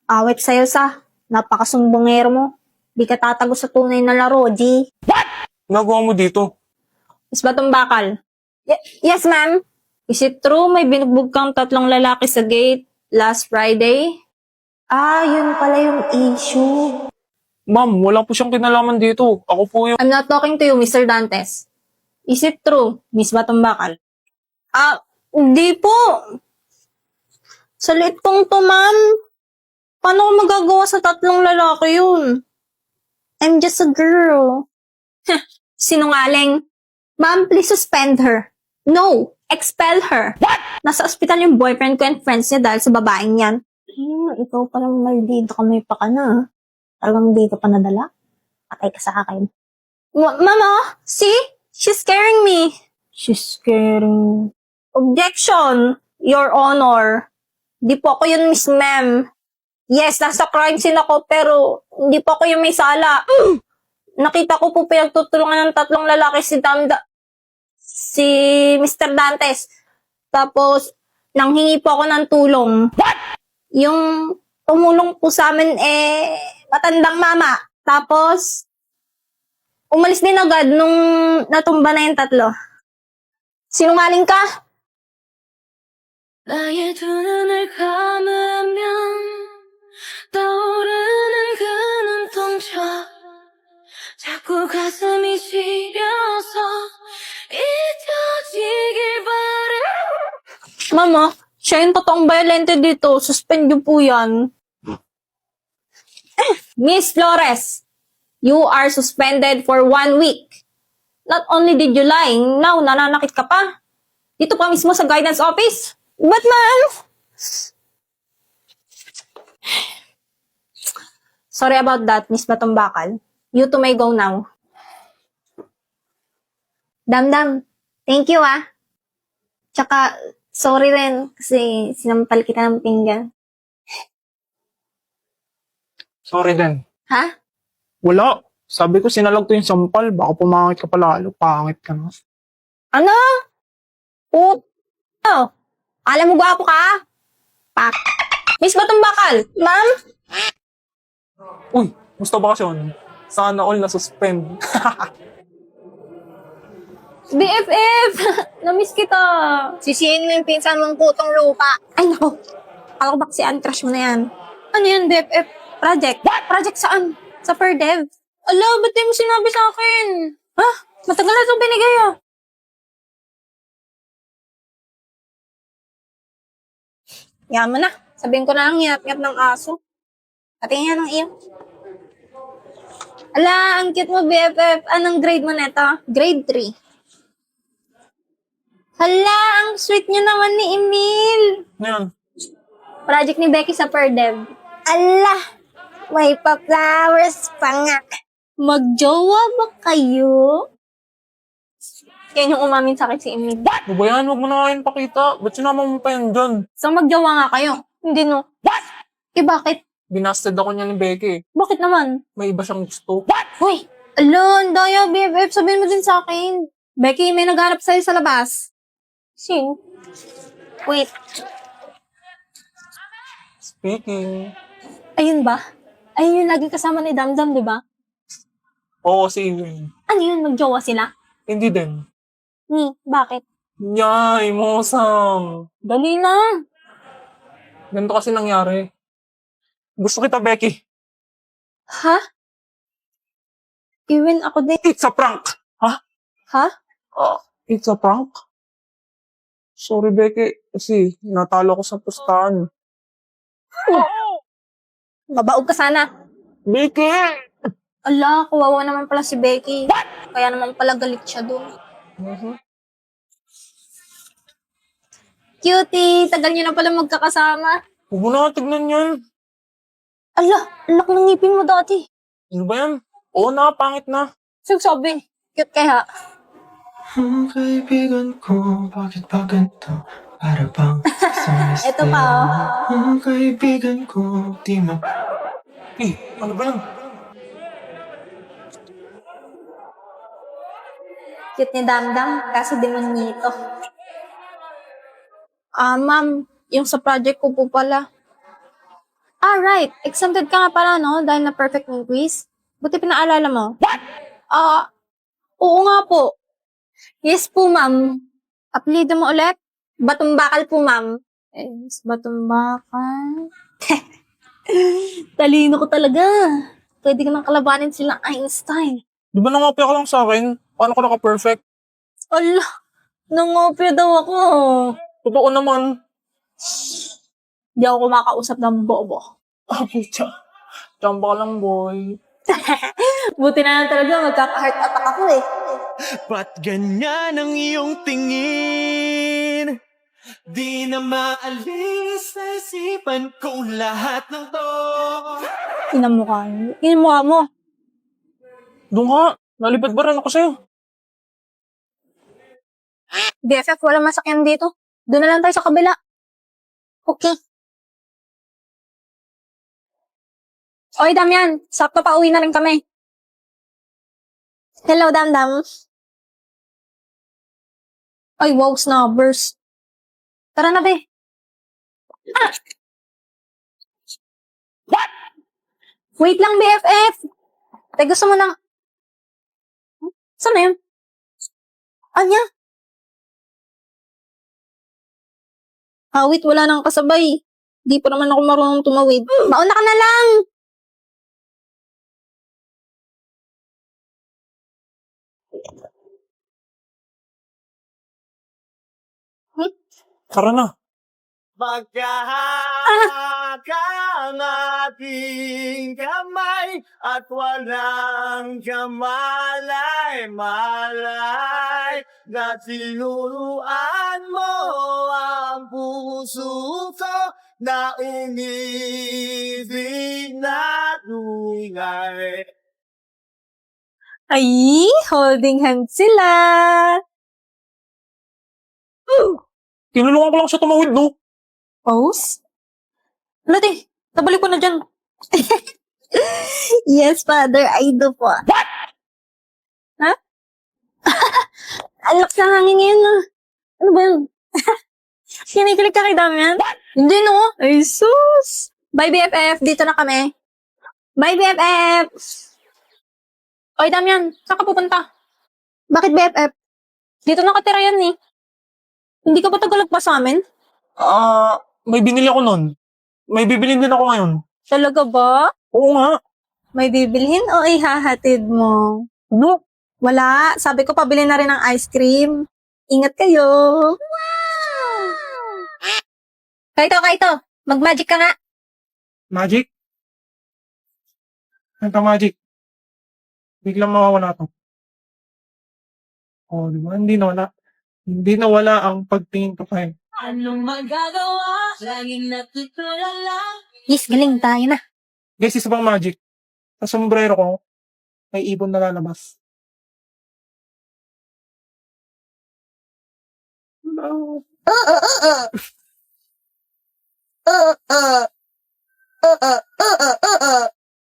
Awit sa'yo sa. Napakasumbongero mo. Di ka tatago sa tunay na laro, G. Ginagawa mo dito? Is ba tong bakal? Yes, ma'am. Is it true may binugbog kang 3 lalaki sa gate last Friday? Yun pala yung issue. Ma'am, wala po siyang kinalaman dito. Ako po yung... I'm not talking to you, Mr. Dantes. Is it true, Miss Batumbakal? Hindi po. Sa liit kong to, ma'am. Paano ko magagawa sa 3 lalaki yun? I'm just a girl. Sinungaling. Ma'am, please suspend her. No, expel her. What? Nasa ospital yung boyfriend ko and friends niya dahil sa babaeng yan. Ikaw palang maldito ka, may paka na. Talagang di ka pa nadala. Patay ka sa akin. Mama, see? She's scaring me. She's scaring... Objection, Your Honor. Di po ako yun, Miss Ma'am. Yes, nasa crime scene ako, pero hindi po ako yung may sala. Nakita ko po pinagtutulungan ng 3 lalaki si Mr. Dantes. Tapos, nanghingi po ako ng tulong. What? Yung tumulong po sa amin, matandang mama. Tapos, umalis din agad nung natumba na yung 3. Sinungaling ka? 나의 두 눈을 감으면 떠오르는 그 눈동자 자꾸 가슴이 시려서 잊혀지길 바래. Mama, siya yung totoong violente dito. Suspend niyo po yan. Miss Flores, you are suspended for 1 week. Not only did you lie, now nananakit ka pa. Dito pa mismo sa guidance office. But ma'am? Sorry about that, Miss Batumbakal. You two may go now. Damdam, thank you Tsaka, sorry rin kasi sinampal kita ng pinggan. Sorry din. Ha? Wala. Sabi ko sinalag to yung sampal. Baka pumangit ka palalo. Pangit ka na. Ano? Alam mo gwapo ka? Pak. Miss Batumbakal, ma'am? Uy, gusto ba kasi yun? Sana all na-suspend. BFF! Namiss kita. Sisihin mo yung pinsan mong putong lupa. Ay, nako. Ako ba si crush mo na yan? Ano yan, BFF? Project? What? Project saan? Sa PerDev? Ala, ba't di mo sinabi sa akin? Ha? Matagal na itong binigay Yaman na. Sabihin ko na lang yap-yap ng aso. Patingin ng iyo. Ala, ang cute mo, BFF. Anong grade mo neta? Grade 3. Hala, ang sweet niyo naman ni Emil. Yan. Project ni Becky sa PerDev. Ala, may pa-flowers pa nga. Magjowa ba kayo? Yan yung umamin sa akin si Emil. Babayan, huwag mo na ngayon pakita. Ba't sinama mo pa yan dyan? So magjowa nga kayo? Hindi no. What? Bakit? Binasted ako niya ni Becky. Bakit naman? May iba siyang gusto. Hoy! Ala, ang daya, BFF. Sabihin mo din sa akin. Becky, may naghanap sa'yo sa labas. Sino? Wait. Speaking. Ayun ba? Ayun yung lagi kasama ni Damdam, di ba? Oo, si Ewan. Ano yun? Magjowa sila? Hindi din. Bakit? Yay, mosang. Dali na. Ganito kasi nangyari. Gusto kita, Becky. Ha? Even ako din. It's a prank. Ha? Ha? It's a prank? Sorry, Becky. Kasi natalo ko sa pustahan. Mabaog ka sana. Becky! Ala, kawawa naman pala si Becky. Kaya naman pala galit siya doon. Cutie, tagal niyo na pala magkakasama. Huwag mo na tignan yan. Ala, anak ng ngipin mo dati. Ano ba yan? Oo na, pangit na. Sabi, cute kaya. Ang kaibigan ko, bakit ba ganito? Para bang sa Ito pa, Ang kaibigan ko, di ma... Ano ba yan? Cute ni Damdam, kaso demonyito. Ma'am, yung sa project ko po pala. Right. Exempted ka nga pala, no? Dahil na perfect yung quiz. Buti pinaalala mo. What? Oo nga po. Yes po, ma'am. Apelido mo ulit? Batumbakal po, ma'am. Yes, Batumbakal. Talino ko talaga. Pwede ka nang kalabanin silang Einstein. Di ba nangopya ka lang sa akin? Paano ka naka-perfect? Ala, nangopya daw ako. Totoo naman. Di ako kumakausap ng bobo. Ah, pucha. Chamba ka lang, boy. Buti na lang talaga, magkaka-heart attack ako eh. Ba't ganyan ang iyong tingin? Di na maalis sa isipan kong lahat ng to. Inamukha mo. Doon ka. Nalipad ba rin ako sa'yo? BFF, walang masakyan dito. Doon na lang tayo sa kabila. Okay. Oy, Damian. Sakto pa uwi na rin kami. Hello, Damdam. Ay, wow, snubbers. Tara na, be. What? Wait lang, BFF. Tay, gusto mo ng... Saan na yun? Anya? Wait, wala nang kasabay. Di pa naman ako marunong tumawid. Mauna ka na lang. Tara na. Magkahakang ating kamay at walang kamalay-malay na tinuruan mo ang puso ko na umibig na tunay. Ay, holding hands sila. Tinulungan ko lang siya tumawid, no? Pose? Lati, nabalik ko na dyan. Yes, father, I do po. What? Ha? Ang lakas ng hangin ngayon, no? Ano ba yun? Kinikilig ka kay Damian? Hindi, no? Ay, sus! Bye, BFF. Dito na kami. Bye, BFF! Oy, Damian, saan ka pupunta? Bakit, BFF? Dito nakatira yan, eh. Hindi ka ba tagalog pa sa amin? May binili ako nun. May bibilin din ako ngayon. Talaga ba? Oo nga. May bibilhin o ihahatid mo? Ano? Wala. Sabi ko, pabili na rin ng ice cream. Ingat kayo. Wow! Kaito. Mag-magic ka nga. Magic? Ano magic? Biglang mawawala to. Oh, di ba? Hindi nawala ang pagtingin ko kay. Anong magagawa? Laging natutulala. Yes, galing tayo na. Guys, isa pang magic. Sa sombrero ko, may ibon na lalabas. No.